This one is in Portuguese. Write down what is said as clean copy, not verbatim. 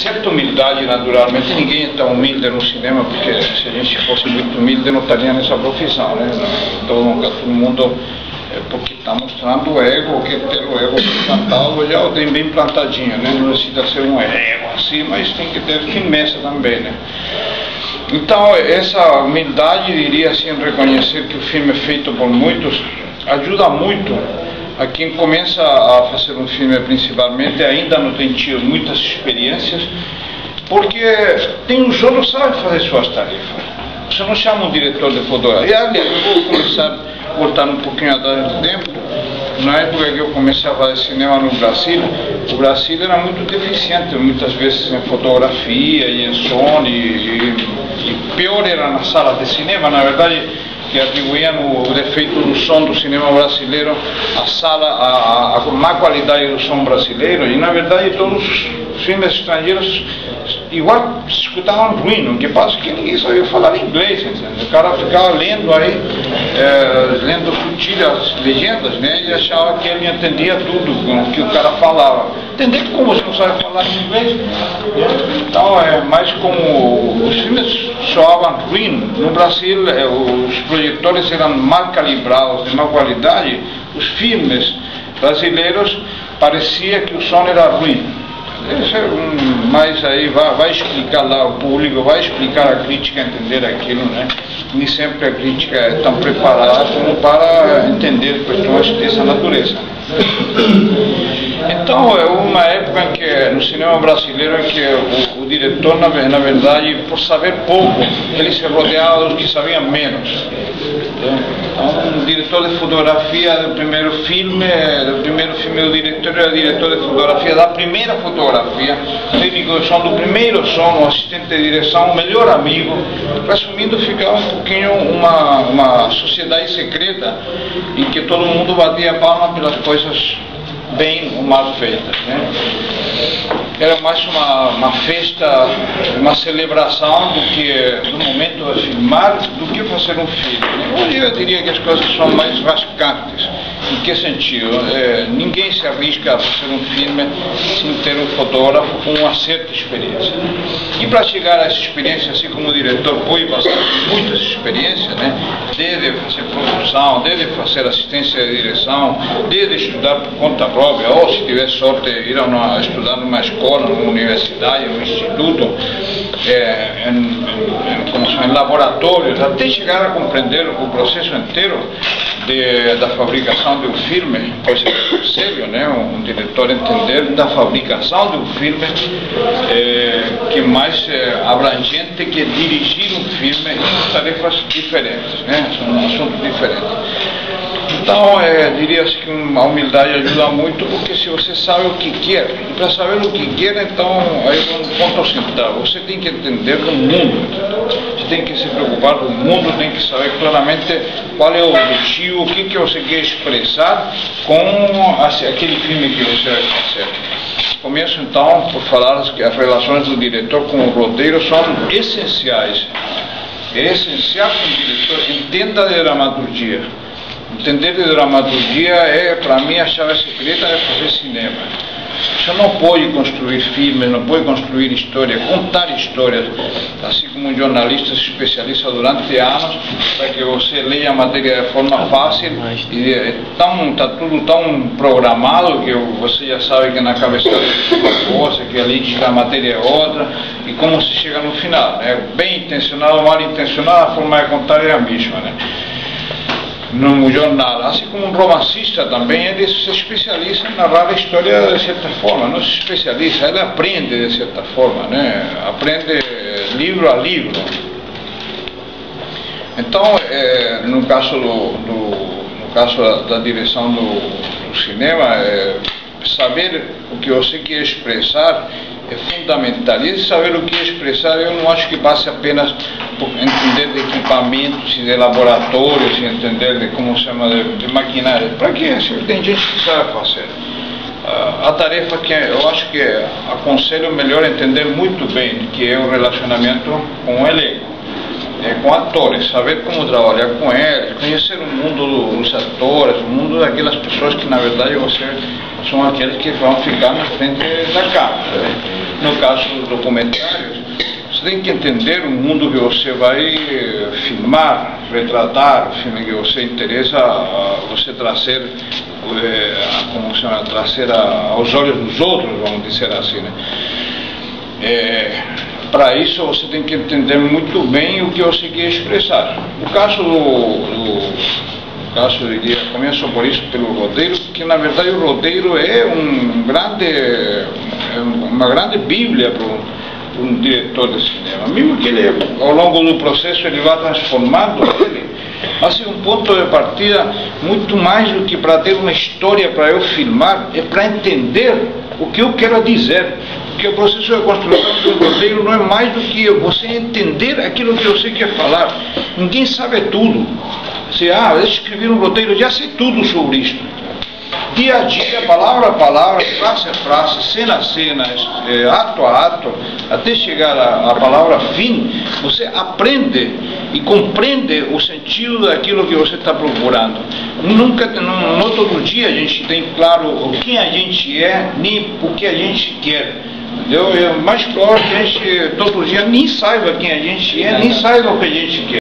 certa humildade, naturalmente. Ninguém é tão humilde no cinema, porque se a gente fosse muito humilde não estaria nessa profissão, né? Então, todo mundo, porque está mostrando o ego, que ter o ego plantado já o tem bem plantadinho, né? Não necessita ser um ego assim, mas tem que ter firmeza também, né? Então, essa humildade, diria assim, reconhecer que o filme é feito por muitos, ajuda muito a quem começa a fazer um filme, principalmente, ainda não tem tido muitas experiências, porque tem um jogo que sabe fazer suas tarefas. Você não chama um diretor de fotografia. E, aliás, eu vou começar a voltar um pouquinho atrás do tempo. Na época que eu comecei a fazer cinema no Brasil, o Brasil era muito deficiente, muitas vezes em fotografia e em som, e pior era na sala de cinema, na verdade, que atribuíam o defeito do som do cinema brasileiro à sala, a má qualidade do som brasileiro, e na verdade todos os filmes estrangeiros igual se escutavam ruim. O que passa é que ninguém sabia falar inglês, entende? O cara ficava lendo aí, lendo sutil as legendas, né? E achava que ele entendia tudo o que o cara falava. Entender como você não sabe falar inglês? Então, mas como os filmes soavam ruim, no Brasil os projetores eram mal calibrados, de má qualidade, os filmes brasileiros parecia que o som era ruim. Mas aí vai explicar lá, o público vai explicar a crítica, entender aquilo, né? Nem sempre a crítica é tão preparada como para entender questões dessa natureza. Então, é uma época em que, no cinema brasileiro, em que o diretor, na verdade, por saber pouco, ele se rodeava dos que sabiam menos. Então, um diretor de fotografia do primeiro filme do diretor era diretor de fotografia da primeira fotografia, técnico de som do primeiro som, o assistente de direção, o melhor amigo. Resumindo, ficava um pouquinho uma sociedade secreta em que todo mundo batia palma pelas coisas bem ou mal feitas, né? Era mais uma festa, uma celebração do momento de filmar, do que fazer um filme, né? Hoje eu diria que as coisas são mais rascantes. Em que sentido? Ninguém se arrisca a fazer um filme sem ter um fotógrafo com uma certa experiência. E para chegar a essa experiência, assim como o diretor pode passar por muitas experiências, né? Desde fazer produção, desde fazer assistência de direção, desde estudar por conta própria, ou se tiver sorte ir a estudar numa escola, numa universidade, num instituto, em laboratórios, até chegar a compreender o processo inteiro da fabricação de um filme, coisa sério, né? Um diretor entender da fabricação de um filme, que mais abrangente que dirigir um filme, são tarefas diferentes, né? São assuntos diferentes. Então, diria-se que a humildade ajuda muito, porque se você sabe o que quer, e para saber o que quer, então, aí é um ponto central. Você tem que entender do mundo, você tem que se preocupar do mundo, tem que saber claramente qual é o objetivo, o que você quer expressar com aquele filme que você vai fazer. Começo, então, por falar que as relações do diretor com o roteiro são essenciais. É essencial que o diretor entenda de dramaturgia. Entender de dramaturgia para mim, a chave secreta é fazer cinema. Você não pode construir filmes, não pode construir histórias, contar histórias, assim como um jornalista se especializa durante anos para que você leia a matéria de forma fácil, e está tudo tão programado que você já sabe que na cabeça é uma coisa, que ali a matéria é outra, e como se chega no final, né? Bem intencionado ou mal intencionado, a forma de contar é a mesma, né? No jornal, assim como um romancista também, ele se especializa em narrar a história de certa forma, não se especializa, ele aprende de certa forma, né? Aprende livro a livro. Então, no caso da direção do cinema, saber o que você quer expressar é fundamental. E saber o que expressar, eu não acho que passe apenas por entender de equipamentos e de laboratórios, e entender de como se chama de maquinário. Para que tem gente que sabe fazer. A tarefa que eu acho que aconselho melhor entender muito bem, que é o relacionamento com o elenco, com atores, saber como trabalhar com eles, conhecer o mundo dos atores, o mundo daquelas pessoas que na verdade são aqueles que vão ficar na frente da câmera. No caso dos documentários, você tem que entender o mundo que você vai filmar, retratar, o filme que você interessa, você trazer, como se chama, trazer aos olhos dos outros, vamos dizer assim, né? Para isso você tem que entender muito bem o que você quer expressar. O caso eu diria, começo por isso, pelo roteiro, que na verdade o roteiro é uma grande bíblia para um diretor de cinema. Mesmo que ele, ao longo do processo, ele vá transformando ele, mas é um ponto de partida muito mais do que para ter uma história para eu filmar, é para entender o que eu quero dizer. Porque o processo de construção do roteiro não é mais do que você entender aquilo que você quer falar. Ninguém sabe tudo. Você, deixa eu escrever um roteiro, já sei tudo sobre isso. Dia a dia, palavra a palavra, frase a frase, cena a cena, ato a ato, até chegar à palavra fim, você aprende e compreende o sentido daquilo que você está procurando. Não todo dia a gente tem claro o que a gente é, nem o que a gente quer. Entendeu? É mais provável que a gente todo dia nem saiba quem a gente é, nem saiba o que a gente quer.